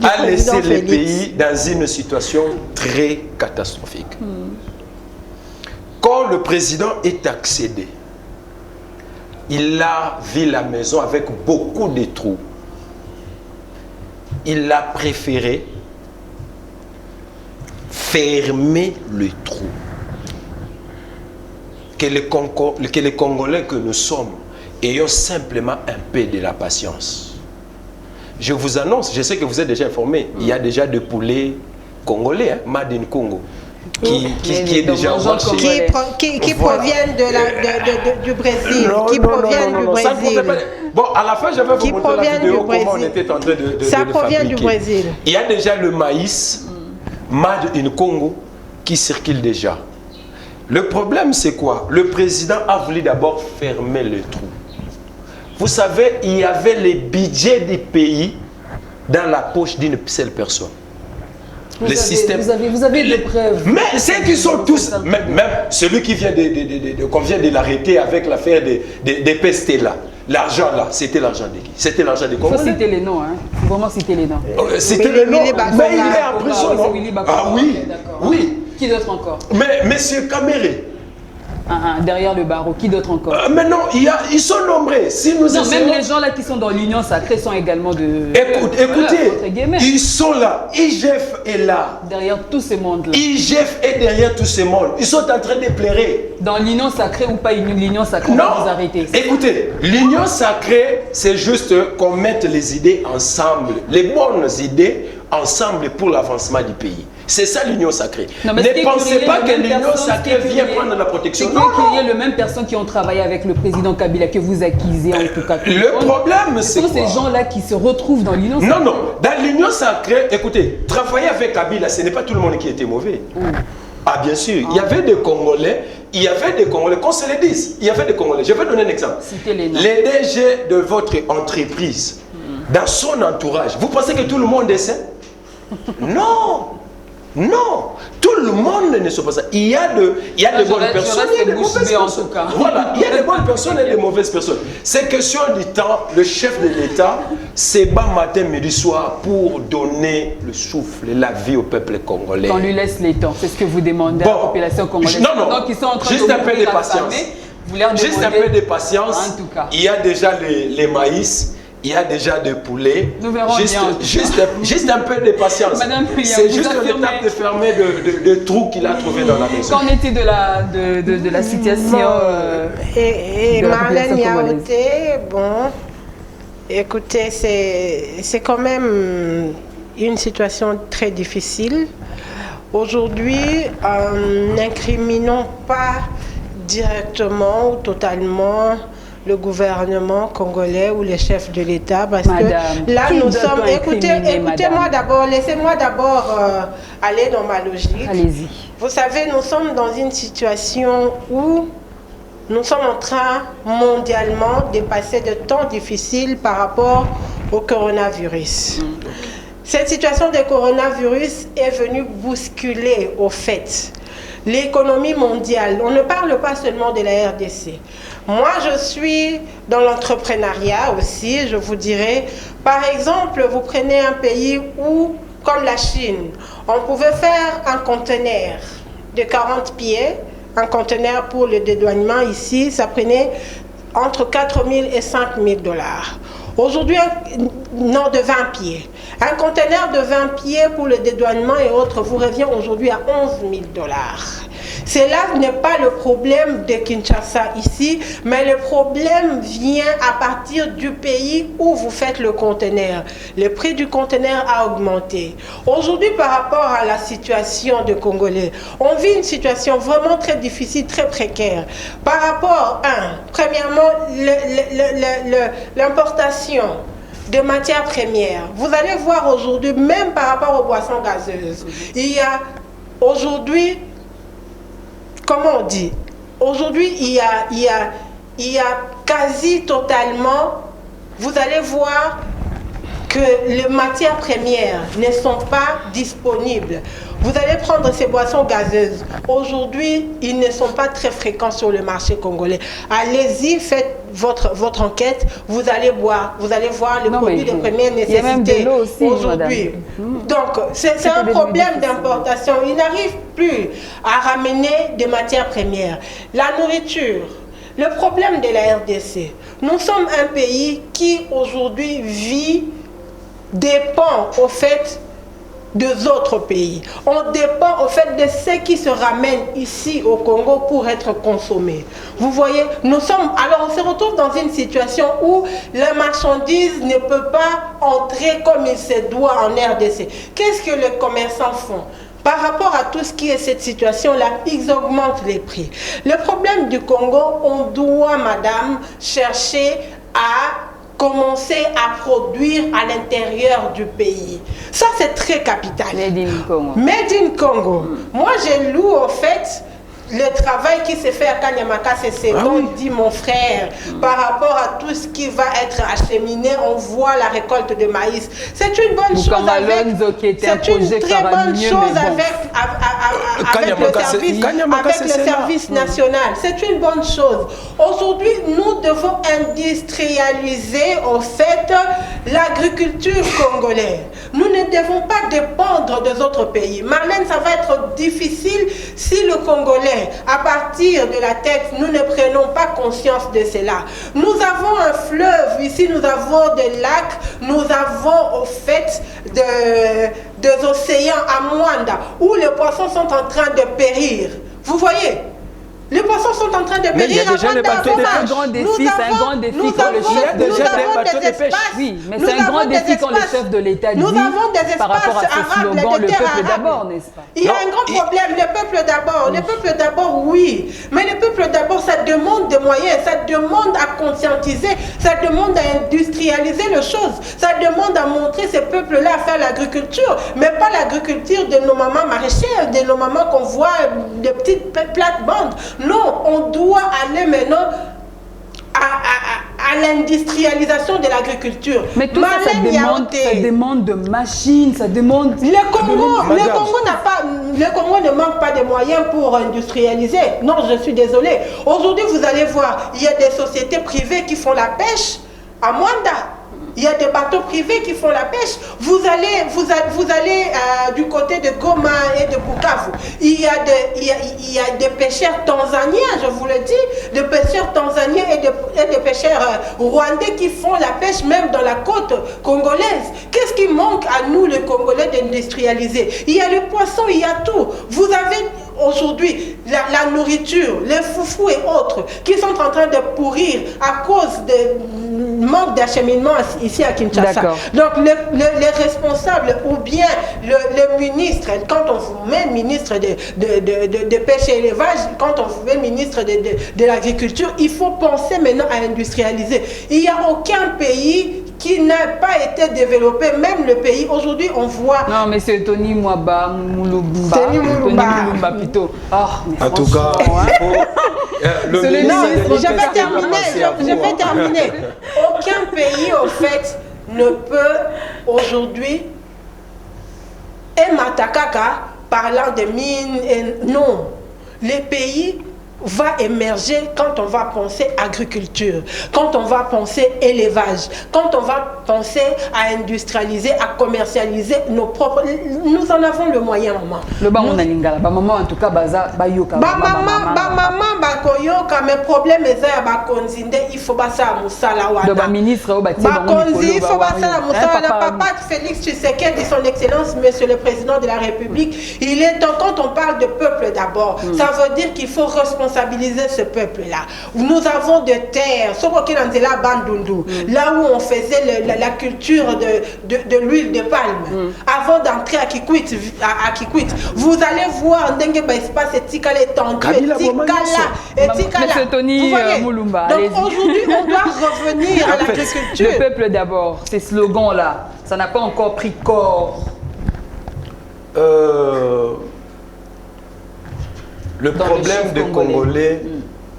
a laissé les pays dans une situation très catastrophique. Quand le président est accédé, il a vu la maison avec beaucoup de trous. Il a préféré fermer le trou. Que les Congolais que nous sommes ayons simplement un peu de la patience. Je vous annonce, je sais que vous êtes déjà informés, il y a déjà des poulets congolais, hein, Made in Congo. qui est déjà au marché. Qui proviennent du Brésil. Non, ça ne comptait pas. Bon, à la fin, je vais vous montrer la vidéo comment on était en train de ça le provient fabriquer. du Brésil. Il y a déjà le maïs Made in Congo qui circule déjà. Le problème, c'est quoi? Le président a voulu d'abord fermer le trou. Vous savez, il y avait les budgets des pays dans la poche d'une seule personne. Vous avez des preuves. Mais c'est qu'ils sont tous, même celui qui vient qu'on vient de l'arrêter avec l'affaire des pestes là. L'argent là, c'était l'argent de qui? C'était l'argent des Congolais. Il faut citer les noms, hein. Il faut vraiment citer les noms. Citer les noms. Mais il est en prison, non? Ah oui, oui. Qui d'autre encore? Mais Monsieur Kamere. Derrière le barreau, qui d'autre encore? Mais non, ils sont nombreux. Si nous même les gens là qui sont dans l'Union sacrée sont également de... Écoutez, ils sont là. IGF est là. Derrière tous ces mondes-là. IGF est derrière tous ces mondes. Ils sont en train de pleurer. Dans l'Union sacrée ou pas l'Union sacrée, non, vous arrêtez. Écoutez, l'Union sacrée, c'est juste qu'on mette les idées ensemble. Les bonnes idées ensemble pour l'avancement du pays. C'est ça l'union sacrée. Non, ne pensez pas que l'union sacrée vient prendre la protection. C'est qu'il y ait les mêmes personnes qui ont travaillé avec le président Kabila que vous accusez en tout cas. Le problème, c'est quoi? Ce sont ces gens-là qui se retrouvent dans l'union sacrée. Non. Dans l'union sacrée, écoutez, travailler avec Kabila, ce n'est pas tout le monde qui était mauvais. Ah bien sûr, il y avait des Congolais, qu'on se le dise, il y avait des Congolais. Je vais donner un exemple. Citez les noms. Les DG de votre entreprise, dans son entourage, vous pensez que tout le monde est sain? Non, tout le monde ne sont pas ça. Il y a de bonnes personnes et de mauvaises personnes. Voilà, il y a de bonnes personnes et de mauvaises personnes. C'est question du temps. Le chef de l'État se bat matin, midi, soir pour donner le souffle, la vie au peuple congolais. Qu'on lui laisse les temps. C'est ce que vous demandez à la population congolaise. Non. Donc, ils sont en train juste de un peu de patience. Juste un peu de patience. En tout cas. Il y a déjà les maïs. Il y a déjà des poulets. Nous verrons juste un peu de patience. C'est juste l'étape de fermer de trous qu'il a trouvé dans la maison. Qu'en est-il de la situation et Marlène Yaoté, bon, écoutez, c'est quand même une situation très difficile. Aujourd'hui, n'incriminons pas directement ou totalement le gouvernement congolais ou les chefs de l'État parce que là nous sommes... Écoutez-moi d'abord, laissez-moi d'abord aller dans ma logique. Allez-y. Vous savez, nous sommes dans une situation où nous sommes en train mondialement de passer de temps difficiles par rapport au coronavirus. Cette situation de coronavirus est venue bousculer au fait l'économie mondiale. On ne parle pas seulement de la RDC. Moi, je suis dans l'entrepreneuriat aussi, je vous dirais. Par exemple, vous prenez un pays où, comme la Chine, on pouvait faire un conteneur de 40 pieds, un conteneur pour le dédouanement ici, ça prenait entre 4 000 et 5 000 $. Aujourd'hui, non, de 20 pieds. Un conteneur de 20 pieds pour le dédouanement et autres vous revient aujourd'hui à 11 000 $. Cela n'est pas le problème de Kinshasa ici, mais le problème vient à partir du pays où vous faites le conteneur. Le prix du conteneur a augmenté. Aujourd'hui, par rapport à la situation des Congolais, on vit une situation vraiment très difficile, très précaire. Par rapport premièrement, l'importation de matières premières. Vous allez voir aujourd'hui, même par rapport aux boissons gazeuses, il y a aujourd'hui, comment on dit, aujourd'hui il y a quasi totalement, vous allez voir que les matières premières ne sont pas disponibles. Vous allez prendre ces boissons gazeuses. Aujourd'hui, ils ne sont pas très fréquents sur le marché congolais. Allez-y, faites votre enquête. Vous allez voir les produits de première nécessité aujourd'hui. Donc, c'est un problème d'importation. Ils n'arrivent plus à ramener des matières premières. La nourriture. Le problème de la RDC. Nous sommes un pays qui aujourd'hui dépend au fait des autres pays. On dépend au fait de ce qui se ramène ici au Congo pour être consommé. Vous voyez, on se retrouve dans une situation où la marchandise ne peut pas entrer comme il se doit en RDC. Qu'est-ce que les commerçants font? par rapport à tout ce qui est cette situation-là, ils augmentent les prix. Le problème du Congo, on doit, madame, chercher à commencer à produire à l'intérieur du pays. Ça, c'est très capital. Made in Congo. Made in Congo. Moi, je loue, en fait, le travail qui se fait à Kanyamaka, c'est ce dont dit mon frère. Par rapport à tout ce qui va être acheminé, on voit la récolte de maïs. C'est une bonne chose avec... C'est une très bonne chose avec le service national. C'est une bonne chose. Aujourd'hui, nous devons industrialiser, en fait, l'agriculture congolaise. Nous ne devons pas dépendre des autres pays. Marlène, ça va être difficile si le Congolais, à partir de la tête, nous ne prenons pas conscience de cela. Nous avons un fleuve ici, nous avons des lacs, nous avons au fait des océans à Mwanda où les poissons sont en train de périr. Vous voyez? Les poissons sont en train de périr. Mais il y a déjà des bateaux de pêche. C'est un grand défi, c'est un grand défi quand le chef de l'État. Oui, mais c'est un grand défi quand le chef de l'État dit par rapport à ce slogan, le peuple d'abord, n'est-ce pas? Il y a un grand problème, le peuple d'abord. Le peuple d'abord, oui. Mais le peuple d'abord, ça demande des moyens, ça demande à conscientiser, ça demande à industrialiser les choses, ça demande à montrer ces peuples-là à faire l'agriculture, mais pas l'agriculture de nos mamans maraîchères, de nos mamans qu'on voit, de petites plates-bandes. Non, on doit aller maintenant à l'industrialisation de l'agriculture. Mais tout ça demande de machines, ça demande... Le Congo ne manque pas de moyens pour industrialiser. Non, je suis désolée. Aujourd'hui, vous allez voir, il y a des sociétés privées qui font la pêche à Mwanda. Il y a des bateaux privés qui font la pêche. Vous allez du côté de Goma et de Bukavu. Il y a des pêcheurs tanzaniens, je vous le dis, des pêcheurs tanzaniens et des pêcheurs rwandais qui font la pêche même dans la côte congolaise. Qu'est-ce qui manque à nous, les Congolais, d'industrialiser? Il y a le poisson, il y a tout. Vous avez aujourd'hui la nourriture, les foufous et autres qui sont en train de pourrir à cause de manque d'acheminement ici à Kinshasa. Donc les responsables ou bien le ministre, quand on vous met ministre de pêche et élevage, quand on vous met ministre de l'agriculture, il faut penser maintenant à industrialiser. Il n'y a aucun pays qui n'a pas été développé, même le pays. Aujourd'hui, on voit... Non, mais c'est Tony Mwaba, Tony Moulumba plutôt. Oh, en tout cas, je vais terminer. Aucun pays, au fait, ne peut aujourd'hui... Et Matakaka, parlant de mines, non. Les pays va émerger quand on va penser agriculture, quand on va penser élevage, quand on va penser à industrialiser, à commercialiser nos propres... Nous en avons le moyen, maman. Le bas on a lingala, maman en tout cas baza bayoka. Maman bakoyoka, mais problème est ça bakonzinde, il faut basa musala wada. Le ministre au bâti bakonzi, il faut basa musala. Papa Félix Tshisekedi, son excellence, monsieur le président de la République, il est temps, quand on parle de peuple d'abord, ça veut dire qu'il faut responsabiliser ce peuple-là. Nous avons de terres, là où on faisait la culture de l'huile de palme, avant d'entrer à Kikwit. Vous allez voir, Monsieur Tony Moulumba. Donc aujourd'hui, on doit revenir à l'agriculture. Le peuple d'abord, ces slogans-là, ça n'a pas encore pris corps. Le problème des Congolais,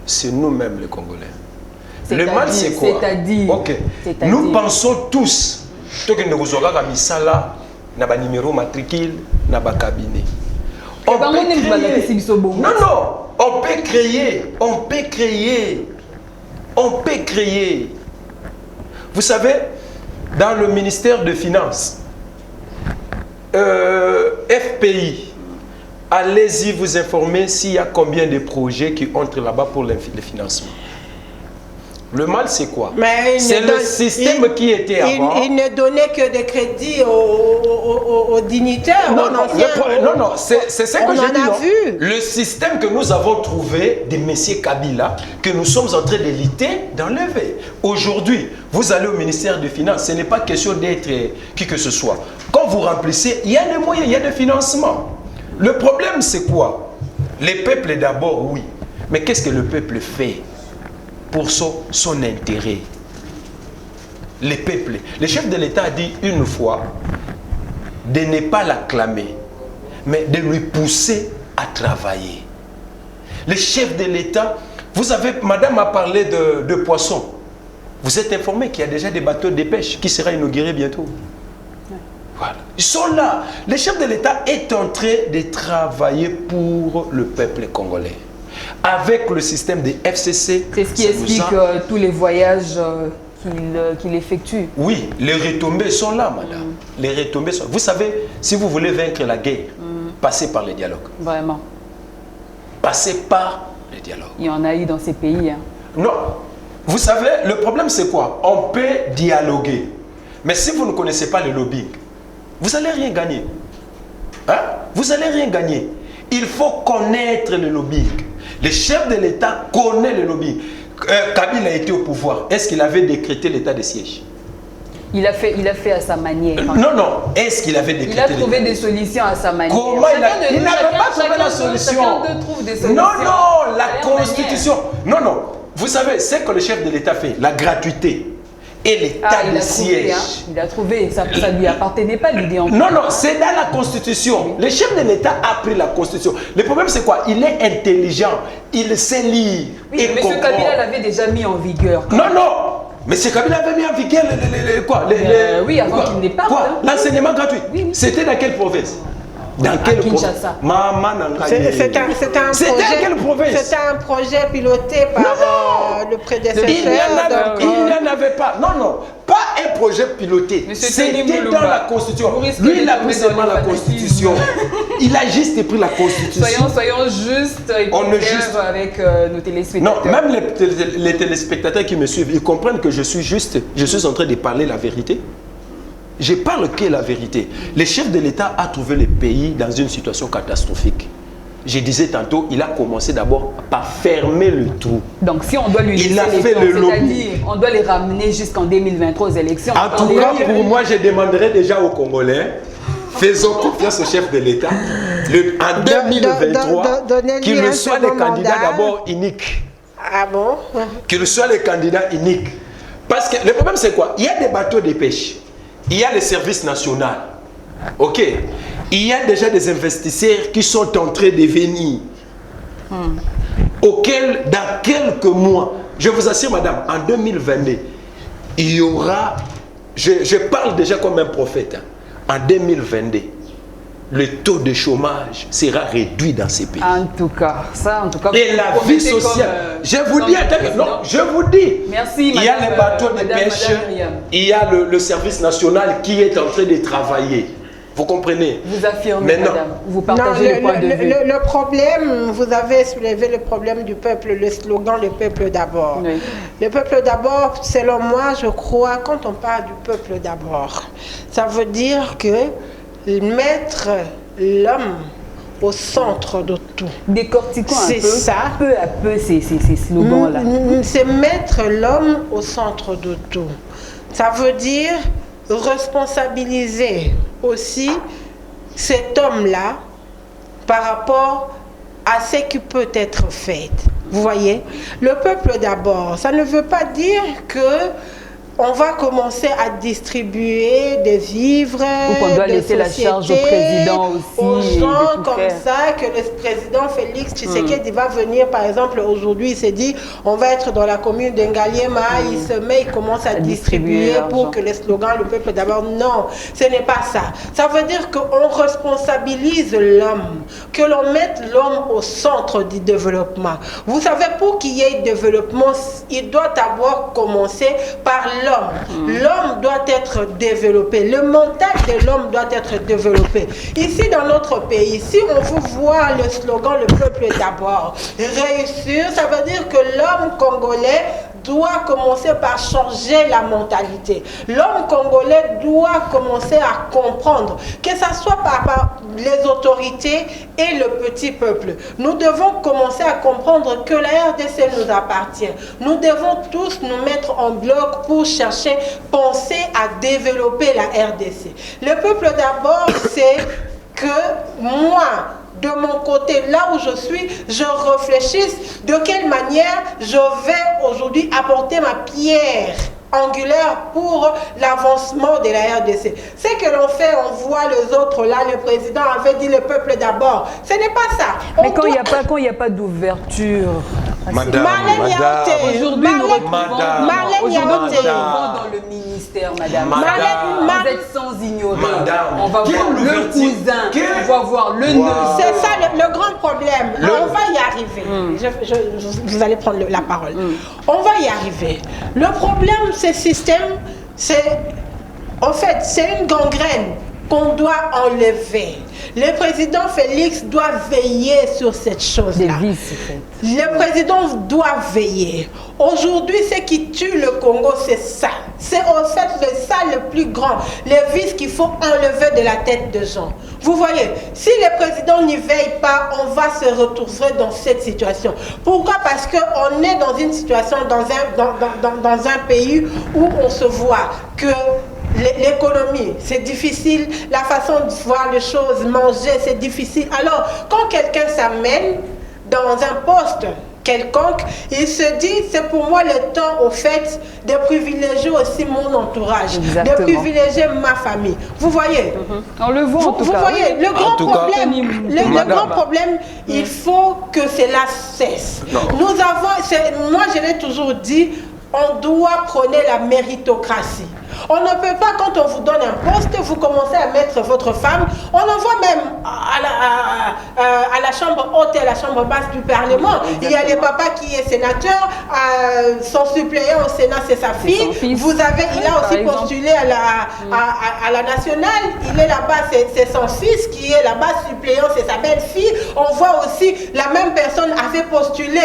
c'est nous-mêmes les Congolais. Le mal, c'est quoi? C'est-à-dire nous pensons tous que nous avons un numéro matricule, un cabinet. Non, on peut créer. Vous savez, dans le ministère des Finances, FPI, allez-y vous informer s'il y a combien de projets qui entrent là-bas pour le financement. Le mal, c'est quoi? C'est le système qui était avant. Il ne donnait que des crédits aux dignitaires. Non, c'est ce que j'ai dit. Le système que nous avons trouvé de M. Kabila, que nous sommes en train de lutter, d'enlever. Aujourd'hui, vous allez au ministère des Finances, ce n'est pas question d'être qui que ce soit. Quand vous remplissez, il y a des moyens, il y a des financements. Le problème, c'est quoi? Les peuples d'abord, oui. Mais qu'est-ce que le peuple fait pour son intérêt? Les peuples. Le chef de l'État a dit une fois de ne pas l'acclamer, mais de lui pousser à travailler. Le chef de l'État, vous savez, madame a parlé de poissons. Vous êtes informé qu'il y a déjà des bateaux de pêche qui sera inaugurés bientôt. Voilà. Ils sont là. Le chef de l'État est en train de travailler pour le peuple congolais. Avec le système des FCC. C'est ce qui explique tous les voyages qu'il effectue. Oui, les retombées sont là, madame. Les retombées sont... Vous savez, si vous voulez vaincre la guerre, passez par le dialogue. Vraiment. Passez par le dialogue. Il y en a eu dans ces pays. Hein. Non. Vous savez, le problème c'est quoi? On peut dialoguer. Mais si vous ne connaissez pas le lobbying, vous n'allez rien gagner. Hein? Vous n'allez rien gagner. Il faut connaître le lobbying. Le chef de l'État connaît le lobbying. Kabila a été au pouvoir. Est-ce qu'il avait décrété l'état de siège? Il a fait à sa manière. Non, non. Est-ce qu'il avait décrété? Il a trouvé des solutions à sa manière. Comment il n'avait pas trouvé la solution? Chacun trouve des solutions. Non, non, la Constitution. Non, non. Vous savez, c'est que le chef de l'État fait, la gratuité et l'état de siège. Il a trouvé, ça ne lui appartenait pas l'idée en plus. Non, non, c'est dans la Constitution. Le chef de l'État a pris la Constitution. Le problème, c'est quoi? Il est intelligent, il sait lire. Oui, mais M. Kabila l'avait déjà mis en vigueur. Non, non. Mais c'est Kabila avait mis en vigueur quoi? Oui, avant qu'il n'ait pas. L'enseignement gratuit. Oui, oui. C'était dans quelle province? Dans quelle province? C'était quelle province? C'était un projet piloté par le prédécesseur. Il n'y en avait pas. Non, non. Pas un projet piloté. C'était dans la Constitution. Lui, il a pris seulement la Constitution. Il a juste pris la Constitution. Soyons justes et juste avec nos téléspectateurs. Non, même les téléspectateurs qui me suivent, ils comprennent que je suis juste. Je suis en train de parler la vérité. Je parle que la vérité. Le chef de l'État a trouvé le pays dans une situation catastrophique. Je disais tantôt, il a commencé d'abord par fermer le trou. Donc si on doit lui laisser c'est-à-dire on doit les ramener jusqu'en 2023 aux élections. En tout cas, pour moi, je demanderais déjà aux Congolais, faisons confiance au chef de l'État, en 2023, qu'il soit le candidat d'abord unique. Ah bon? Qu'il soit le candidat unique. Parce que le problème c'est quoi? Il y a des bateaux de pêche. Il y a le service national, ok. Il y a déjà des investisseurs qui sont en train de venir, auxquels, dans quelques mois, je vous assure madame, en 2022, il y aura, je parle déjà comme un prophète, en 2022, le taux de chômage sera réduit dans ces pays. En tout cas, ça, en tout cas. Et la vie sociale. Je vous dis, non, je vous dis. Merci, il y a les bateaux de pêche, il y a le service national qui est en train de travailler. Vous comprenez? Vous affirmez, madame. Vous partagez le point de vue. Le problème, vous avez soulevé le problème du peuple, le slogan « Le peuple d'abord oui. ». Le peuple d'abord, selon moi, je crois, quand on parle du peuple d'abord, ça veut dire que mettre l'homme au centre de tout. Décortiquons un peu, ça. Peu à peu ces slogans-là. C'est mettre l'homme au centre de tout. Ça veut dire responsabiliser aussi cet homme-là par rapport à ce qui peut être fait. Vous voyez? Le peuple d'abord, ça ne veut pas dire que on va commencer à distribuer des vivres, ou qu'on doit laisser la charge au président aussi, aux gens comme ça, que le président Félix Tshisekedi va venir, par exemple, aujourd'hui, il s'est dit, on va être dans la commune d'Engaliema, il se met, il commence à distribuer pour que les slogans, le peuple d'abord, non, ce n'est pas ça. Ça veut dire qu'on responsabilise l'homme, que l'on mette l'homme au centre du développement. Vous savez, pour qu'il y ait développement, il doit d'abord commencer par l'homme. L'homme doit être développé. Le mental de l'homme doit être développé. Ici, dans notre pays, si on veut voir le slogan « Le peuple d'abord », réussir, ça veut dire que l'homme congolais doit commencer par changer la mentalité. L'homme congolais doit commencer à comprendre, que ce soit par les autorités et le petit peuple. Nous devons commencer à comprendre que la RDC nous appartient. Nous devons tous nous mettre en bloc pour chercher, penser à développer la RDC. Le peuple d'abord, c'est que moi, de mon côté, là où je suis, je réfléchisse de quelle manière je vais aujourd'hui apporter ma pierre angulaire pour l'avancement de la RDC. Ce que l'on fait, on voit les autres là, le président avait dit le peuple d'abord. Ce n'est pas ça. Mais quand il n'y a pas d'ouverture. Madame, Aujourd'hui, nous retrouvons Madame. dans le ministère, madame. Madame. Vous êtes sans ignorer. Madame. On va voir le cousin, on va voir le neveu. C'est ça le grand problème. On va y arriver. Vous allez prendre la parole. On va y arriver. Le problème, ce système, c'est en fait, c'est une gangrène qu'on doit enlever. Le président Félix doit veiller sur cette chose-là. Le président doit veiller. Aujourd'hui, ce qui tue le Congo, c'est ça. C'est en fait ça le plus grand. Les vices qu'il faut enlever de la tête de gens. Vous voyez, si le président n'y veille pas, on va se retrouver dans cette situation. Pourquoi? Parce qu'on est dans une situation, dans un pays où on se voit que l'économie, c'est difficile, la façon de voir les choses, manger, c'est difficile. Alors, quand quelqu'un s'amène dans un poste quelconque, il se dit, c'est pour moi le temps, au fait, de privilégier aussi mon entourage, de privilégier ma famille. Vous voyez? On le voit en tout cas. Vous voyez, le grand problème, il faut que cela cesse. Nous avons, moi je l'ai toujours dit, on doit prôner la méritocratie. On ne peut pas, quand on vous donne un poste, vous commencez à mettre votre femme. On envoie même à la chambre haute et à la chambre basse du Parlement. Il y a le papa qui est sénateur, son suppléant au Sénat, c'est sa fille. Il a aussi postulé à la nationale. Il est là-bas, c'est son fils qui est là-bas, suppléant, c'est sa belle-fille. On voit aussi la même personne avait postulé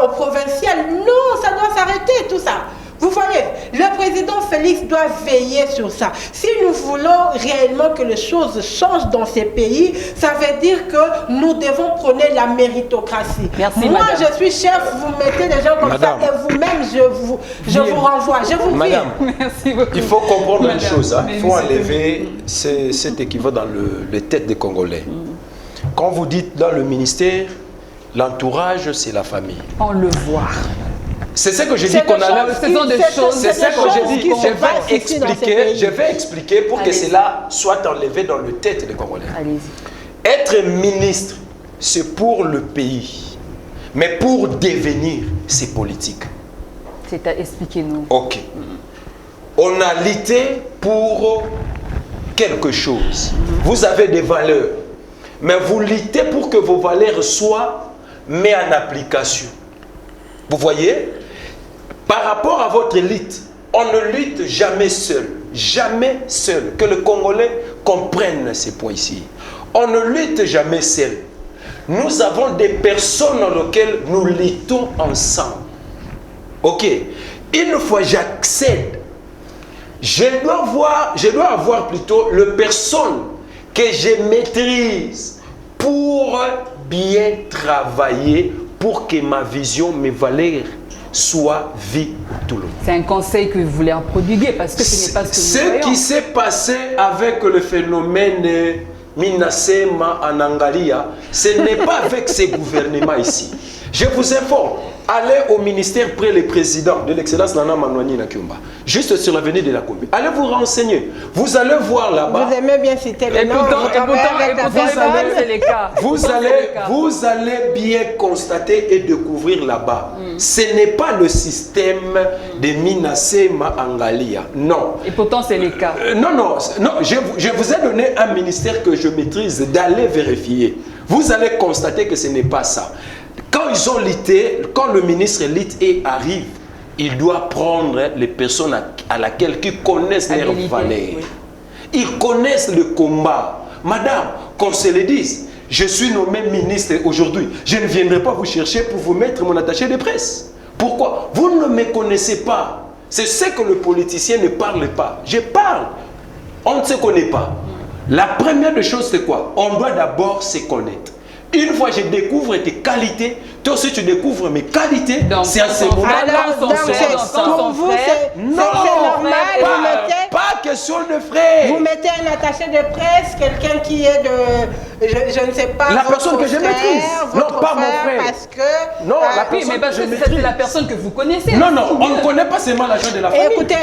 au provincial. Non, ça doit s'arrêter tout ça. Vous voyez, le président Félix doit veiller sur ça. Si nous voulons réellement que les choses changent dans ces pays, ça veut dire que nous devons prôner la méritocratie. Merci, moi, madame. je suis chef, vous mettez des gens comme madame. Ça et vous-même, je vous renvoie. Je vous madame, merci beaucoup. Il faut comprendre madame. une chose. Il faut enlever cet équivalent dans les têtes des Congolais. Quand vous dites dans le ministère, l'entourage, c'est la famille. On le voit. C'est ce que j'ai dit qu'on allait. Ce sont des choses. C'est ce que j'ai dit. Je vais expliquer pour que cela soit enlevé dans le tête des Congolais. Allez-y. Être ministre, c'est pour le pays. Mais pour devenir, c'est politique. C'est à expliquer-nous. Ok. On a lutté pour quelque chose. Vous avez des valeurs. Mais vous luttez pour que vos valeurs soient mises en application. Vous voyez? Par rapport à votre lutte, on ne lutte jamais seul. Jamais seul. Que le Congolais comprenne ces points ici. On ne lutte jamais seul. Nous avons des personnes dans lesquelles nous luttons ensemble. Ok. Une fois j'accède, je dois avoir plutôt les personnes que je maîtrise pour bien travailler pour que ma vision, mes valeurs soient vues tout le monde. C'est un conseil que vous voulez en prodiguer parce que ce n'est pas ce que nous voyons. Ce qui s'est passé avec le phénomène Minasema en Angalia, ce n'est pas avec ces gouvernements ici. Je vous informe, allez au ministère près le président de l'excellence Nana Manouani Nakiumba, juste sur l'avenue de la commune. Allez vous renseigner. Vous allez voir là-bas. Vous aimez bien citer le nom. C'est les cas. Vous allez bien constater et découvrir là-bas. Ce n'est pas le système de Minasema Angalia. Non. Et pourtant, c'est les cas. Non. Je vous ai donné un ministère que je maîtrise d'aller vérifier. Vous allez constater que ce n'est pas ça. Quand ils ont lutté, quand le ministre lutte et arrive, il doit prendre les personnes à laquelle qui connaissent leurs valeurs. Oui. Ils connaissent le combat. Madame, qu'on se le dise, je suis nommé ministre aujourd'hui. Je ne viendrai pas vous chercher pour vous mettre mon attaché de presse. Pourquoi? Vous ne me connaissez pas. C'est ce que le politicien ne parle pas. Je parle. On ne se connaît pas. La première des choses, c'est quoi? On doit d'abord se connaître. Une fois que je découvre tes qualités, toi aussi tu découvres mes qualités. C'est à ce moment-là. Pour vous, c'est normal. Pas question de frère. Vous mettez un attaché de presse, quelqu'un qui est de, je ne sais pas, La votre personne que je frère, maîtrise. votre Non, pas mon frère. Parce que, Non, la Oui, personne mais parce que que je c'est maîtrise. la personne que vous connaissez. Non, non, on ne connaît pas seulement l'agent de la famille. écoutez,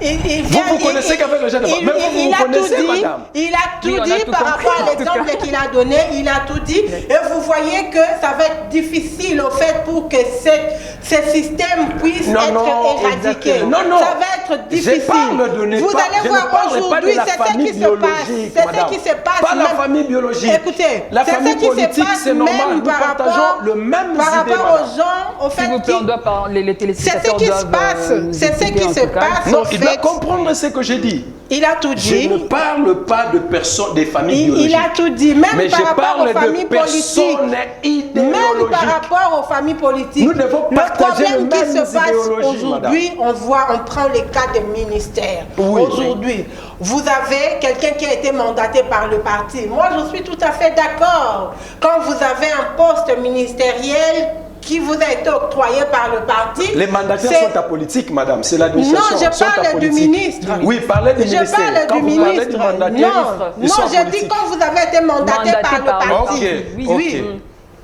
Vous connaissez qu'avec le jeune de femme. Même vous connaissez, madame. Il a tout Oui, on a dit tout par compris, rapport à en tout l'exemple cas. qu'il a donné. Il a tout dit. Et vous voyez que ça va être difficile, au fait, pour que ce système puisse Non, être non, éradiqué. exactement. Non, non. Ça va être difficile. Je Vous allez voir aujourd'hui, c'est ce qui se passe. C'est ce qui se passe. Pas la même- famille biologique. Écoutez, la c'est famille ce qui se politique, passe c'est normal. même Nous par partageons rapport, le même par idée, rapport madame. aux gens, au fait, S'il vous plaît, on doit parler, les c'est téléspectateurs ce qui se doivent, passe. nous C'est ce écouter, qui en se tout cas. passe. Non, au il doit fait. comprendre ce que j'ai dit. Il a tout Je dit. ne parle pas de personnes, des familles Il biologiques. a tout dit, même Mais par je rapport parle aux familles de politiques. personnes Même par idéologiques. rapport aux familles politiques. Nous devons le partager problème les qui mêmes se passe idéologies, aujourd'hui, on prend les cas des ministères. Oui. Aujourd'hui, vous avez quelqu'un qui a été mandaté par le parti. Moi, je suis tout à fait d'accord. Quand vous avez un poste ministériel qui vous a été octroyé par le parti. Les mandataires c'est- sont apolitiques, madame. C'est l'administration. Non, je sont parle du apolitiques. ministre. Oui, parlez du Je ministère. parle Quand du vous parlez ministre. du mandataire, ils Non, sont je dis apolitiques. quand vous avez été mandaté par le parti. Ok, Oui, ok. oui.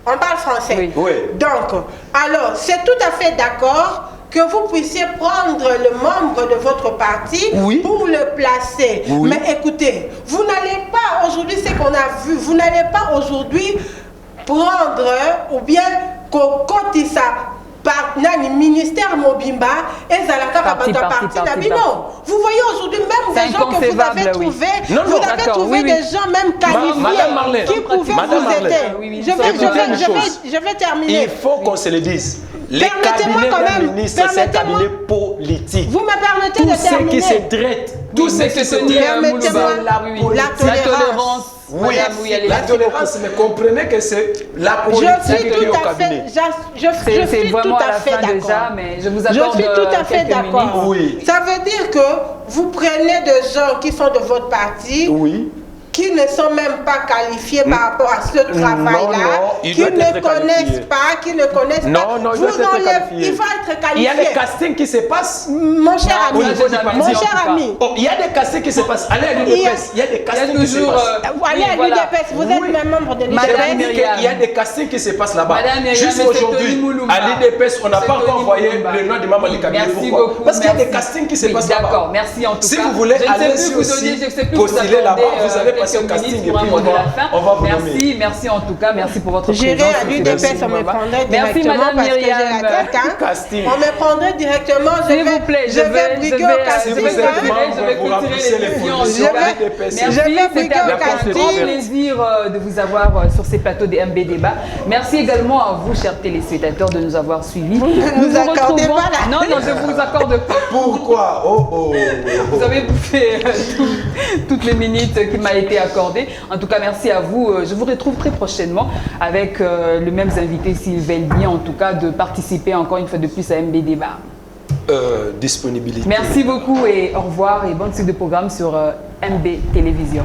On parle français. Oui. Oui. Donc, alors, c'est tout à fait d'accord que vous puissiez prendre le membre de votre parti Oui. pour le placer. Oui. Mais écoutez, vous n'allez pas aujourd'hui, ce qu'on a vu, vous n'allez pas aujourd'hui prendre ou bien kokotisa par nani ministère Mobimba et Zalaka Parti, parti parti, non. Vous voyez aujourd'hui même C'est des gens que vous avez inconcevable, oui. trouvés, Non, vous non, avez d'accord, trouvé oui, oui. des gens même qualifiés Madame Marlène, qui pouvaient Madame vous Marlène, aider. oui, oui, Je vais une chose. terminer. Il faut qu'on se le dise. Les Permettez-moi cabinets quand d'un même, ministre, c'est un permettez-moi. cabinet politique. Vous me permettez Tout de ce terminer. qui se traite, tout ce qui se Permettez-moi traite, la tolérance. oui, Madame, oui, allez-y. la tolérance, mais comprenez que c'est la Je politique suis qui est au tout à fait, cabinet. C'est suis tout vraiment à à la fait fin déjà, d'accord. mais je vous Je accorde suis tout à fait quelques d'accord. minutes. Oui. Ça veut dire que vous prenez des gens qui sont de votre parti, Oui. qui ne sont même pas qualifiés par rapport à ce Non, travail-là, il qui doit ne être connaissent qualifié. pas, qui ne connaissent pas. Non, non, il doit Vous être enlèvez- qualifié. il va être Il y a des qualifié. castings qui se passent. Mon cher Non, ami, au niveau du parti, mon en tout cher cas. ami, Oh, il y a des castings qui se passent. Allez à l'UDPS, il y a des castings qui se toujours, passent. allez oui, à voilà. l'UDPS, vous êtes Oui. même membre de Madame l'UDPS. Myriam. Il y a des castings qui se passent là-bas. Madame Myriam, Juste c'est Tony aujourd'hui, Moulumba. à l'UDPS, on n'a C'est pas encore Tony envoyé Moulumba. le nom du membre du cabinet. Merci Pourquoi? beaucoup. Parce qu'il y a des merci. castings qui se Oui, passent là-bas. D'accord, merci en tout Si cas. vous voulez Je ne sais aller plus vous aussi donner, je sais plus vous postuler là-bas, accorder, vous allez passer au quelques casting minutes et pour puis un mot de la fin. on va vous nommer. Merci, merci en tout cas, merci pour votre J'irai présence. à l'UDPS, on me prendrait Merci directement Madame parce que j'ai Myriam. la tête. Hein. Casting. On me prendrait directement, S'il vous plaît, je vais briguer au si casting. vous êtes hein. membre, je vais vous clôturer remplissez les l'émission. conditions Je vais- l'UDPS. Merci, Je vais c'était briguer au avec un casting. grand plaisir de vous avoir sur ces plateaux des MB Débat. Merci également à vous, chers téléspectateurs, de nous avoir suivis. Vous ne nous accordez retrouvons- pas la- Non, non, je vous accorde pas. Pourquoi? Oh, oh. Vous avez bouffé toutes les minutes qui m'a été accordées. En tout cas, merci à vous. Je vous retrouve très prochainement avec le même invité s'il veut bien, en tout cas, de participer encore une fois de plus à MB Débat. Disponibilité. Merci beaucoup et au revoir et bonne suite de programme sur MB Télévision.